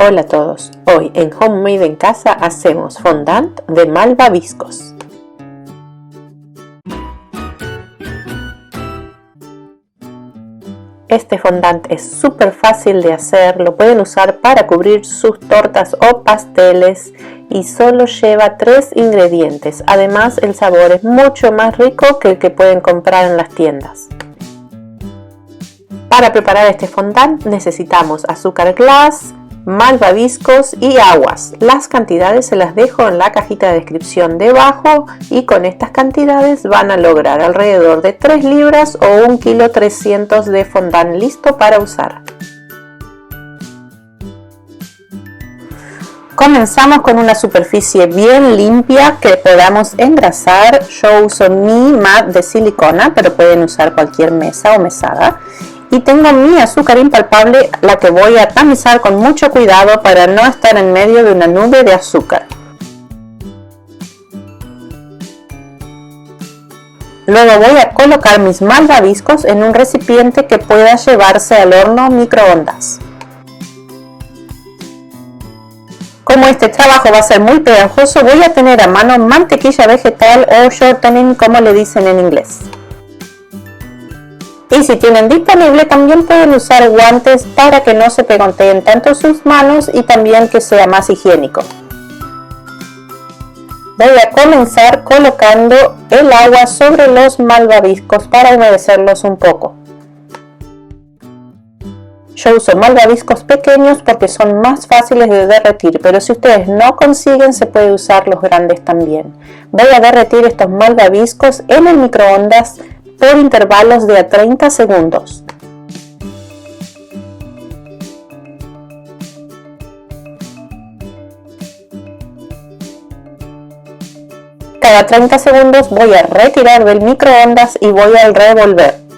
Hola a todos, hoy en Homemade en Casa hacemos fondant de malvaviscos. Este fondant es súper fácil de hacer, lo pueden usar para cubrir sus tortas o pasteles y solo lleva 3 ingredientes. Además, el sabor es mucho más rico que el que pueden comprar en las tiendas. Para preparar este fondant necesitamos azúcar glass, malvaviscos y aguas. Las cantidades se las dejo en la cajita de descripción debajo y con estas cantidades van a lograr alrededor de 3 libras o 1,3 kg de fondant listo para usar. Comenzamos con una superficie bien limpia que podamos engrasar. Yo uso mi mat de silicona, pero pueden usar cualquier mesa o mesada. Y tengo mi azúcar impalpable, la que voy a tamizar con mucho cuidado para no estar en medio de una nube de azúcar. Luego voy a colocar mis malvaviscos en un recipiente que pueda llevarse al horno microondas. Como este trabajo va a ser muy pegajoso, voy a tener a mano mantequilla vegetal o shortening, como le dicen en inglés. Y si tienen disponible, también pueden usar guantes para que no se pegoteen tanto sus manos y también que sea más higiénico. Voy a comenzar colocando el agua sobre los malvaviscos para humedecerlos un poco. Yo uso malvaviscos pequeños porque son más fáciles de derretir, pero si ustedes no consiguen, se puede usar los grandes también. Voy a derretir estos malvaviscos en el microondas por intervalos de a 30 segundos. Cada 30 segundos voy a retirar del microondas y voy a revolver.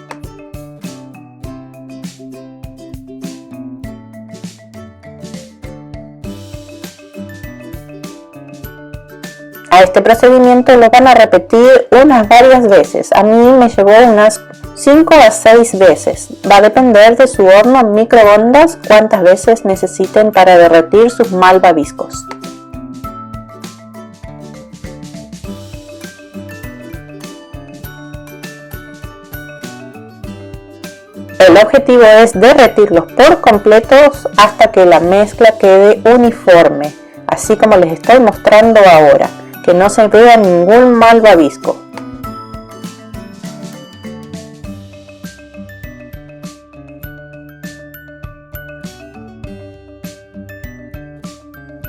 A este procedimiento lo van a repetir unas varias veces. A mí me llevó unas 5 a 6 veces. Va a depender de su horno microondas cuántas veces necesiten para derretir sus malvaviscos. El objetivo es derretirlos por completos hasta que la mezcla quede uniforme, así como les estoy mostrando ahora. Que no se vea ningún malvavisco.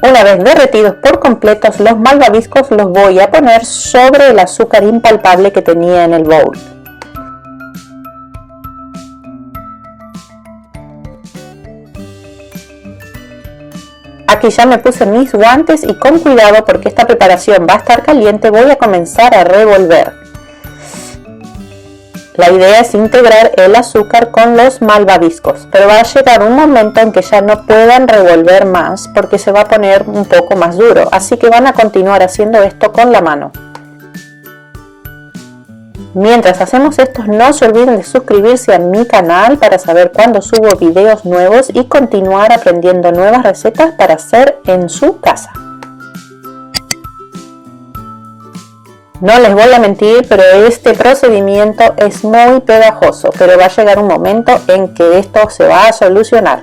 Una vez derretidos por completos los malvaviscos, los voy a poner sobre el azúcar impalpable que tenía en el bowl. Aquí ya me puse mis guantes y con cuidado, porque esta preparación va a estar caliente, voy a comenzar a revolver. La idea es integrar el azúcar con los malvaviscos, pero va a llegar un momento en que ya no puedan revolver más porque se va a poner un poco más duro, así que van a continuar haciendo esto con la mano. Mientras hacemos esto, no se olviden de suscribirse a mi canal para saber cuando subo videos nuevos y continuar aprendiendo nuevas recetas para hacer en su casa. No les voy a mentir, pero este procedimiento es muy pegajoso, pero va a llegar un momento en que esto se va a solucionar.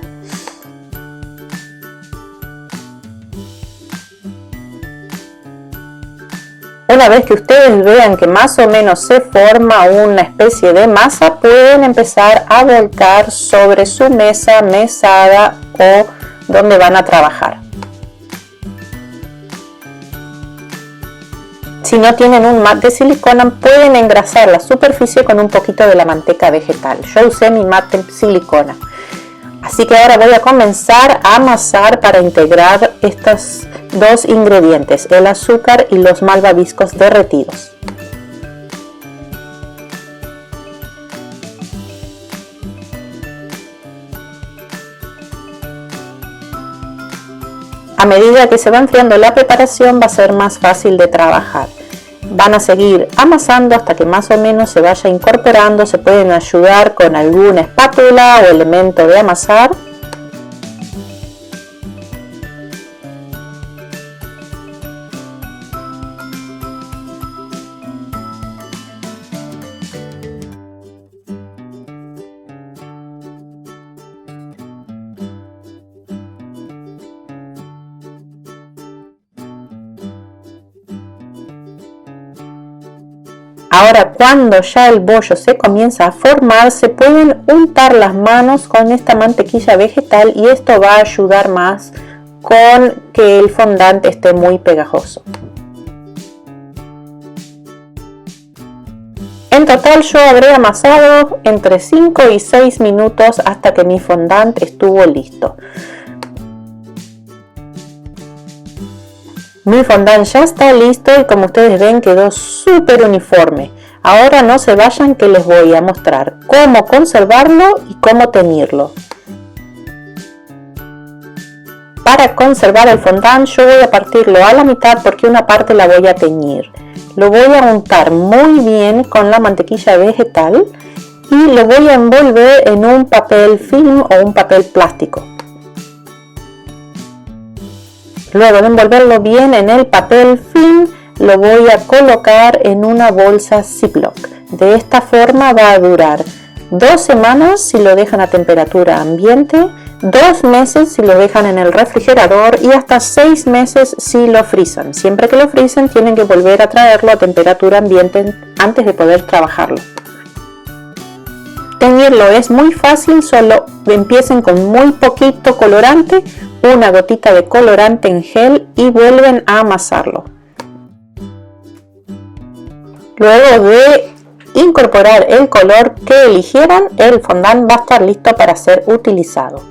Una vez que ustedes vean que más o menos se forma una especie de masa, pueden empezar a volcar sobre su mesa, mesada o donde van a trabajar. Si no tienen un mat de silicona, pueden engrasar la superficie con un poquito de la manteca vegetal. Yo usé mi mat de silicona. Así que ahora voy a comenzar a amasar para integrar estos 2 ingredientes, el azúcar y los malvaviscos derretidos. A medida que se va enfriando la preparación va a ser más fácil de trabajar. Van a seguir amasando hasta que más o menos se vaya incorporando. Se pueden ayudar con alguna espátula o elemento de amasar. Ahora, cuando ya el bollo se comienza a formar, se pueden untar las manos con esta mantequilla vegetal y esto va a ayudar más con que el fondant esté muy pegajoso. En total yo habré amasado entre 5 y 6 minutos hasta que mi fondant estuvo listo. Mi fondant ya está listo y como ustedes ven quedó súper uniforme. Ahora no se vayan que les voy a mostrar cómo conservarlo y cómo teñirlo. Para conservar el fondant yo voy a partirlo a la mitad porque una parte la voy a teñir. Lo voy a untar muy bien con la mantequilla vegetal y lo voy a envolver en un papel film o un papel plástico. Luego de envolverlo bien en el papel film, lo voy a colocar en una bolsa Ziploc. De esta forma va a durar 2 semanas si lo dejan a temperatura ambiente, 2 meses si lo dejan en el refrigerador y hasta 6 meses si lo frizan. Siempre que lo frisen tienen que volver a traerlo a temperatura ambiente antes de poder trabajarlo. Teñirlo es muy fácil, solo empiecen con muy poquito colorante, una gotita de colorante en gel y vuelven a amasarlo. Luego de incorporar el color que eligieran, el fondant va a estar listo para ser utilizado.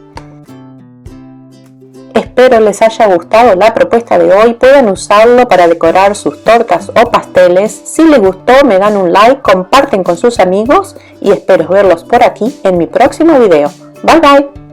Espero les haya gustado la propuesta de hoy, pueden usarlo para decorar sus tortas o pasteles. Si les gustó me dan un like, comparten con sus amigos y espero verlos por aquí en mi próximo video. Bye bye.